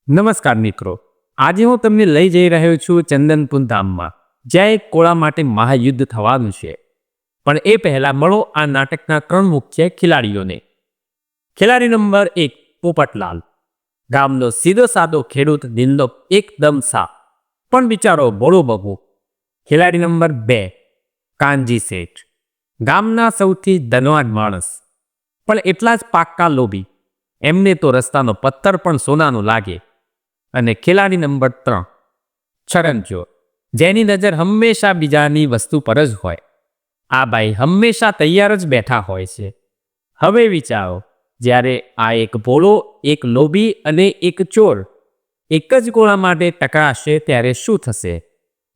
નમસ્કાર મિત્રો, આજે હું તમને લઈ જઈ રહ્યો છું ચંદનપુર ધામમાં, જ્યાં એક કોળા માટે મહાયુદ્ધ થવાનું છે. પણ એ પહેલા મળો આ નાટકના 3 મુખ્ય ખેલાડીઓને. ખેલાડી નંબર 1 પોપટલાલ, ગામનો સીધો સાદો ખેડૂત, દિલનો એકદમ સાફ પણ બિચારો ભોળો બબુ. ખેલાડી નંબર 2 કાનજી શેઠ, ગામના સૌથી ધનવાન માણસ, પણ એટલા જ પાક્કા લોભી. એમને તો રસ્તાનો પથ્થર પણ સોનાનો લાગે. અને ખેલાડી નંબર 3 છગનચોર, જેની નજર હંમેશા બીજાની વસ્તુ પર જ હોય. આ ભાઈ હંમેશા તૈયાર જ બેઠા હોય છે. હવે વિચારો, જ્યારે આ એક ભોળો, એક લોભી અને એક ચોર એક જ ગોળા માટે ટકરાશે ત્યારે શું થશે?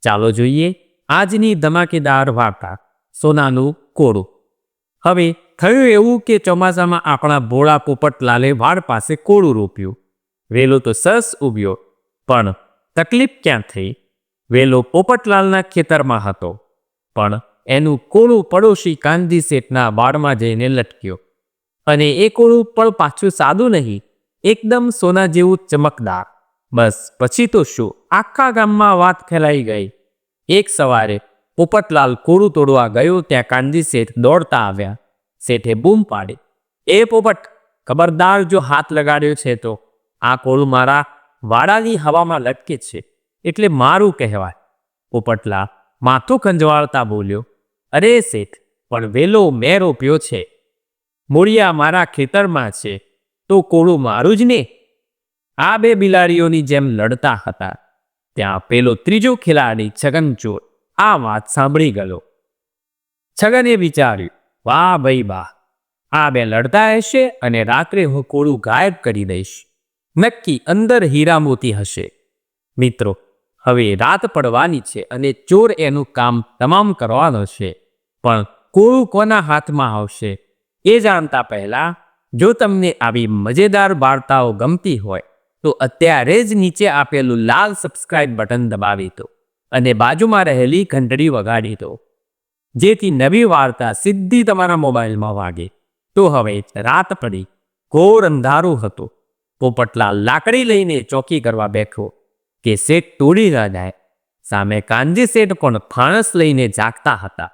ચાલો જોઈએ આજની ધમાકેદાર વાર્તા, સોનાનું કોળું. હવે થયું એવું કે ચોમાસામાં આપણા ભોળા પોપટલાલે વાડ પાસે કોળું રોપ્યું. વેલો તો સરસ ઉગ્યો, પણ તકલીફ ક્યાં થઈ? વેલો પોપટલાલના ખેતરમાં હતો, પણ એનું કોળું પડોશી કાનજી શેઠના વાડમાં જઈને લટક્યો. અને એ કોળું પણ પાછું સાદું નહીં, એકદમ સોના જેવું ચમકદાર. બસ પછી તો શું, આખા ગામમાં વાત ફેલાઈ ગઈ. એક સવારે પોપટલાલ કોળું તોડવા ગયો ત્યાં કાનજી શેઠ દોડતા આવ્યા. શેઠે બૂમ પાડી, એ પોપટ, ખબરદાર જો હાથ લગાડ્યો છે તો આ કોળું મારા વાડાની હવામાં લટકે છે એટલે મારું કહેવાય. પોપટલાલ માથું ખંજવાળતા બોલ્યો, અરે શેઠ, પણ વેલો મેં રોપ્યો છે, મૂળિયા મારા ખેતરમાં છે, તો કોળું મારું જ ને. આ બે બિલાડીઓની જેમ લડતા હતા ત્યાં પેલો ત્રીજો ખેલાડી છગનચોર આ વાત સાંભળી ગયો. છગને વિચાર્યું, વાહ ભાઈ વાહ, આ બે લડતા હશે અને રાત્રે હું કોળું ગાયબ કરી દઈશ. નક્કી અંદર હીરા મોતી હશે. મિત્રો, હવે રાત પડવાની છે અને ચોર એનું કામ તમામ કરવાનો છે. પણ કોળું કોના હાથમાં આવશે એ જાણતા પહેલા, જો તમને આવી મજેદાર વાર્તાઓ ગમતી હોય તો અત્યારે જ નીચે આપેલું લાલ સબસ્ક્રાઇબ બટન દબાવી દો અને બાજુમાં રહેલી ઘંટડી વગાડી દો, જેથી નવી વાર્તા સીધી તમારા મોબાઈલમાં વાગે. તો હવે રાત પડી, ઘોર અંધારું હતું. પોપટલાલ લાકડી લઈને ચોકી કરવા બેઠો કે શેઠ તોડી ન જાય. સામે કાનજી શેઠ પણ ફાણસ લઈને જાગતા હતા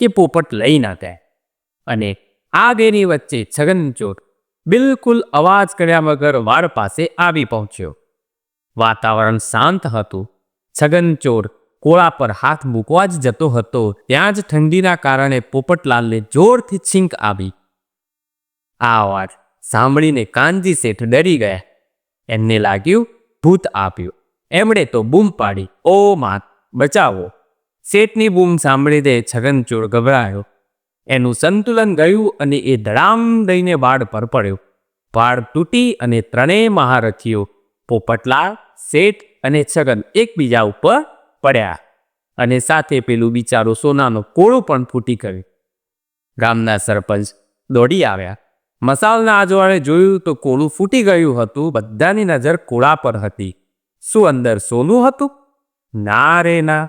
કે પોપટ લઈ ના જાય. અને આ બેની વચ્ચે છગનચોર બિલકુલ અવાજ કર્યા વગર વાડ પાસે આવી પહોંચ્યો. વાતાવરણ શાંત હતું. છગનચોર કોળા પર હાથ મૂકવા જ જતો હતો ત્યાં જ ઠંડીના કારણે પોપટલાલને જોરથી છીંક આવી. આ અવાજ સાંભળીને કાનજી શેઠ ડરી ગયા. એમને લાગ્યું ભૂત આપ્યું. એમણે તો બૂમ પાડી, ઓ માત, બચાવો. શેઠની બૂમ સાંભળીને છગનચોર ગભરાયો. એનું સંતુલન ગયું અને એ ધડામ દઈને વાડ પર પડ્યો. વાડ તૂટી અને ત્રણેય મહારથીઓ પોપટલાલ, શેઠ અને છગન એકબીજા ઉપર પડ્યા અને સાથે પેલું બિચારું સોનાનો કોળું પણ ફૂટી ગયું. ગામના સરપંચ દોડી આવ્યા. મસાલના અજવાળે જોયું તો કોળું ફૂટી ગયું હતું. બધાની નજર કોળા પર હતી. શું અંદર સોનું હતું? ના રે ના,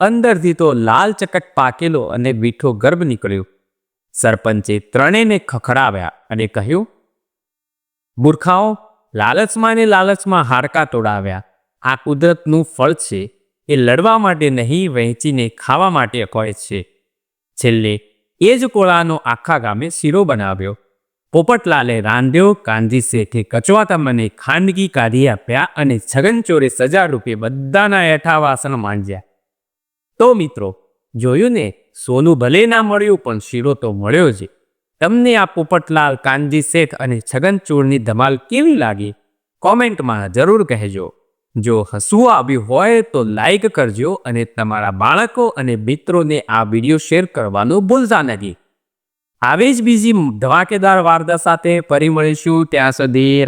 અંદરથી તો લાલ ચકટ પાકેલો અને મીઠો ગર્ભ નીકળ્યો. સરપંચે ત્રણેયને ખખડાવ્યા અને કહ્યું, મૂર્ખાઓ, લાલચમાં ને લાલચમાં હાડકા તોડાવ્યા. આ કુદરતનું ફળ છે. એ લડવા માટે નહીં, વહેંચીને ખાવા માટે હોય છે. છેલ્લે એ જ કોળાનો આખા ગામે શીરો બનાવ્યો. પોપટલાલે રાંધ્યો, કાનજી શેઠે કચવાતા મને ખાંડગી કાઢી આપ્યા અને છગનચોરે સજા રૂપે બધાના એઠા વાસણ માંજ્યા. તો મિત્રો, જોયું ને, સોનું ભલે ના મળ્યું પણ શીરો તો મળ્યો છે. તમને આ પોપટલાલ, કાનજી શેઠ અને છગનચોરની ધમાલ કેવી લાગી? કોમેન્ટમાં જરૂર કહેજો. જો હસવું આવ્યું હોય તો લાઈક કરજો અને તમારા બાળકો અને મિત્રોને આ વિડીયો શેર કરવાનું ભૂલતા નહીં. આવી જ બીજી ધમાકેદાર વાર્તા સાથે ફરી મળીશું. ત્યાં સુધી